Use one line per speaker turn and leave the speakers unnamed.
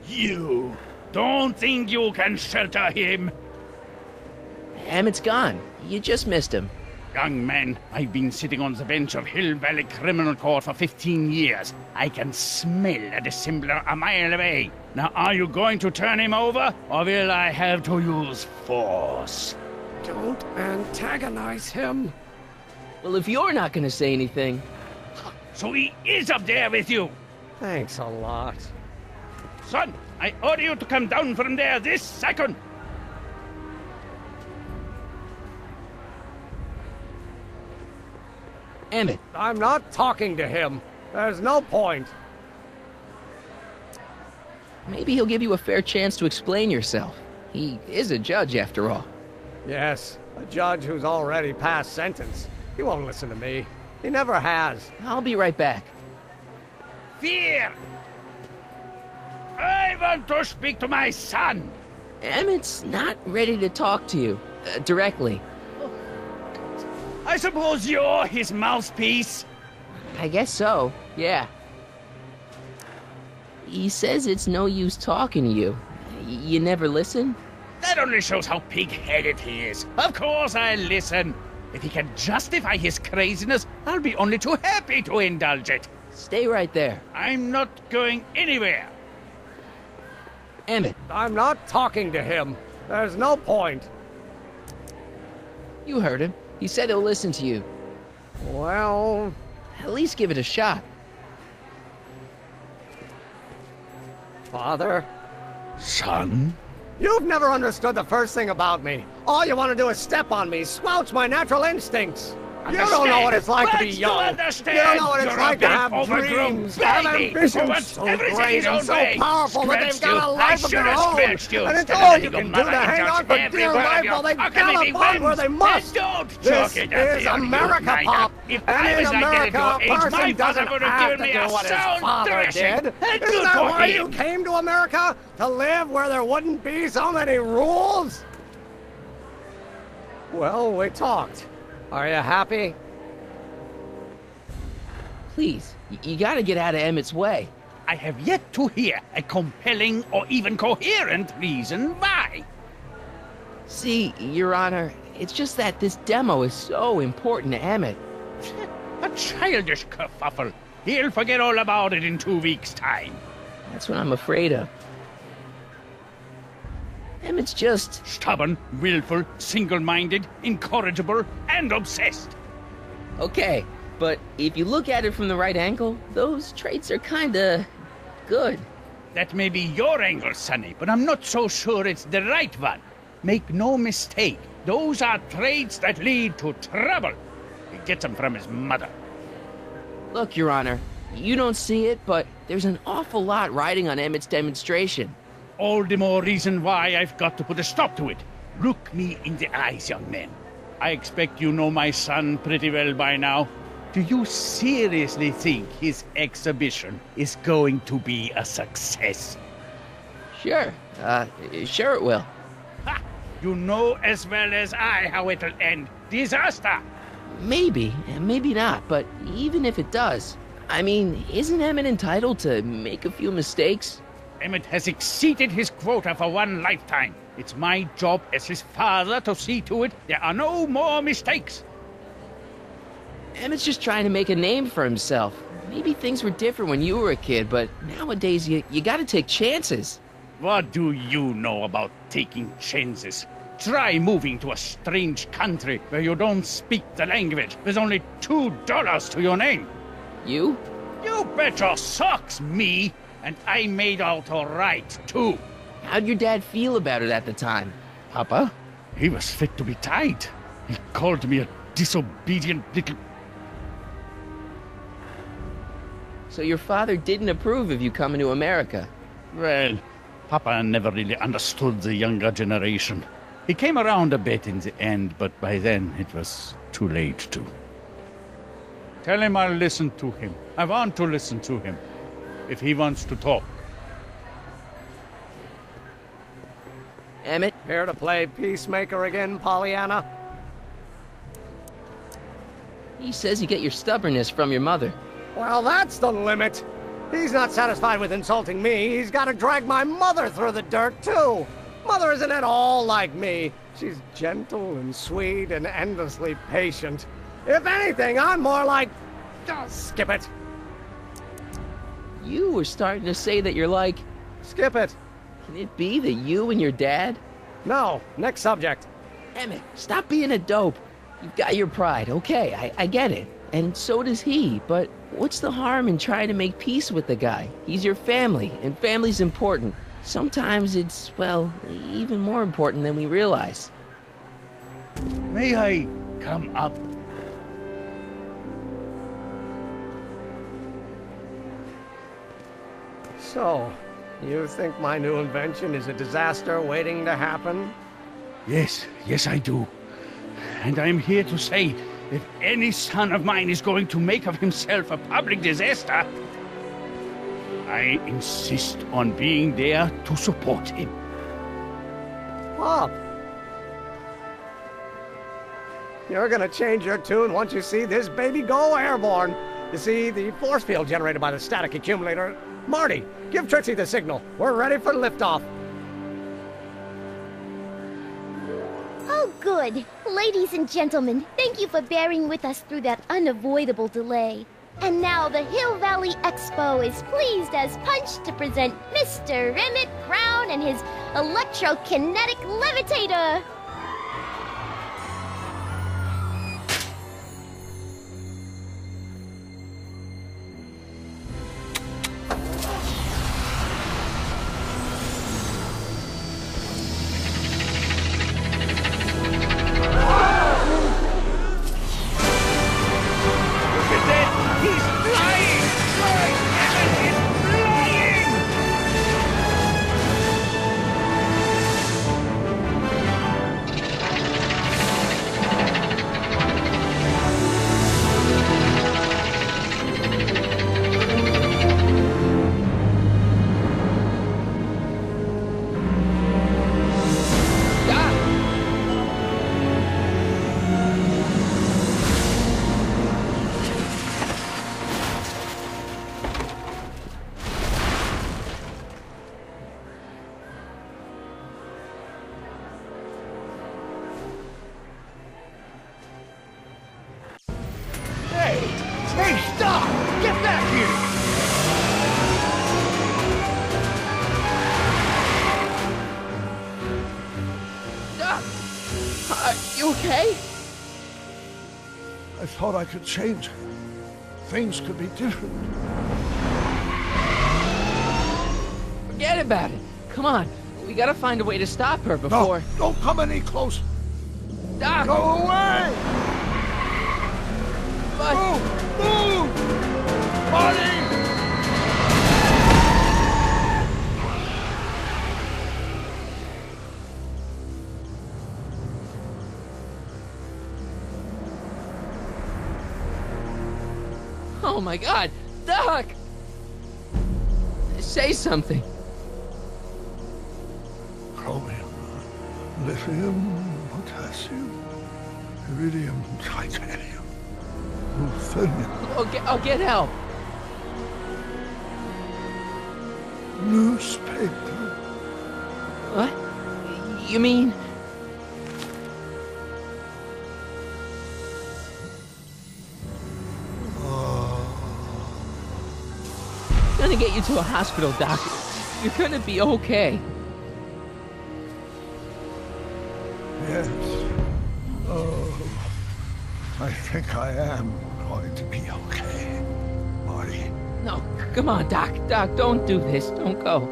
You don't think you can shelter him?
Emmett's gone. You just missed him.
Young man, I've been sitting on the bench of Hill Valley Criminal Court for 15 years. I can smell a dissembler a mile away. Now, are you going to turn him over, or will I have to use force?
Don't antagonize him.
Well, if you're not gonna say anything...
So he is up there with you?
Thanks a lot.
Son, I order you to come down from there this second.
Emmett.
I'm not talking to him. There's no point.
Maybe he'll give you a fair chance to explain yourself. He is a judge, after all.
Yes, a judge who's already passed sentence. He won't listen to me. He never has.
I'll be right back.
Fear! I want to speak to my son!
Emmett's not ready to talk to you, directly.
I suppose you're his mouthpiece?
I guess so, yeah. He says it's no use talking to you. You never listen?
That only shows how pig-headed he is. Of course I'll listen. If he can justify his craziness, I'll be only too happy to indulge it.
Stay right there.
I'm not going anywhere.
Emmett.
I'm not talking to him. There's no point.
You heard him. He said he'll listen to you.
Well...
At least give it a shot.
Father?
Son?
You've never understood the first thing about me. All you want to do is step on me, squelch my natural instincts. You don't know what it's like to be young. You don't know what it's like to have dreams, have ambitions so great and so powerful that they've got a life of their own. And it's all you can do to hang on for dear life while they gallop on where they must. This is America, Pop. And in America, a person doesn't have to do what his father did. Isn't that why you came to America? To live where there wouldn't be so many rules? Well, we talked. Are you happy?
Please, you gotta get out of Emmett's way.
I have yet to hear a compelling or even coherent reason why.
See, Your Honor, it's just that this demo is so important to Emmett.
A childish kerfuffle. He'll forget all about it in 2 weeks' time.
That's what I'm afraid of. Emmett's just...
stubborn, willful, single-minded, incorrigible, and obsessed.
Okay, but if you look at it from the right angle, those traits are kinda... good.
That may be your angle, Sonny, but I'm not so sure it's the right one. Make no mistake, those are traits that lead to trouble. He gets them from his mother.
Look, Your Honor, you don't see it, but there's an awful lot riding on Emmett's demonstration.
All the more reason why I've got to put a stop to it. Look me in the eyes, young man. I expect you know my son pretty well by now. Do you seriously think his exhibition is going to be a success?
Sure. Sure it will.
Ha! You know as well as I how it'll end. Disaster!
Maybe, and maybe not, but even if it does, I mean, isn't Emmett entitled to make a few mistakes?
Emmett has exceeded his quota for one lifetime. It's my job as his father to see to it there are no more mistakes.
Emmett's just trying to make a name for himself. Maybe things were different when you were a kid, but nowadays you gotta take chances.
What do you know about taking chances? Try moving to a strange country where you don't speak the language. There's only $2 to your name.
You?
You bet your socks, me! And I made out all right, too.
How'd your dad feel about it at the time?
Papa? He was fit to be tied. He called me a disobedient little...
So your father didn't approve of you coming to America?
Well, Papa never really understood the younger generation. He came around a bit in the end, but by then it was too late to. Tell him I'll listen to him. I want to listen to him. If he wants to talk.
Emmett?
Here to play peacemaker again, Pollyanna?
He says you get your stubbornness from your mother.
Well, that's the limit. He's not satisfied with insulting me. He's got to drag my mother through the dirt, too. Mother isn't at all like me. She's gentle and sweet and endlessly patient. If anything, I'm more like... Oh, skip it.
You were starting to say that you're like...
Skip it.
Can it be that you and your dad?
No, next subject.
Emmett, stop being a dope. You've got your pride, okay, I get it. And so does he, but what's the harm in trying to make peace with the guy? He's your family, and family's important. Sometimes it's, well, even more important than we realize.
May I come up?
So, you think my new invention is a disaster waiting to happen?
Yes, I do. And I'm here to say, if any son of mine is going to make of himself a public disaster, I insist on being there to support him.
Pop! You're gonna change your tune once you see this baby go airborne. You see, the force field generated by the static accumulator... Marty, give Trixie the signal. We're ready for liftoff.
Oh, good. Ladies and gentlemen, thank you for bearing with us through that unavoidable delay. And now the Hill Valley Expo is pleased as punch to present Mr. Emmett Brown and his electrokinetic levitator.
Hey, stop! Get back here!
Doc! Are you okay?
I thought I could change her. Things could be different.
Forget about it. Come on. We gotta find a way to stop her before...
No, don't come any closer.
Doc!
Go away!
But...
Move! Marty!
Oh my God! Doc! Say something.
Chromium, lithium, potassium, iridium, titanium, ruthenium.
I'll get help.
Newspaper.
What? You mean... I'm gonna get you to a hospital, Doc. You're gonna be okay.
Yes. Oh, I think I am going to be okay, Marty.
No, come on, Doc. Doc, don't do this. Don't go.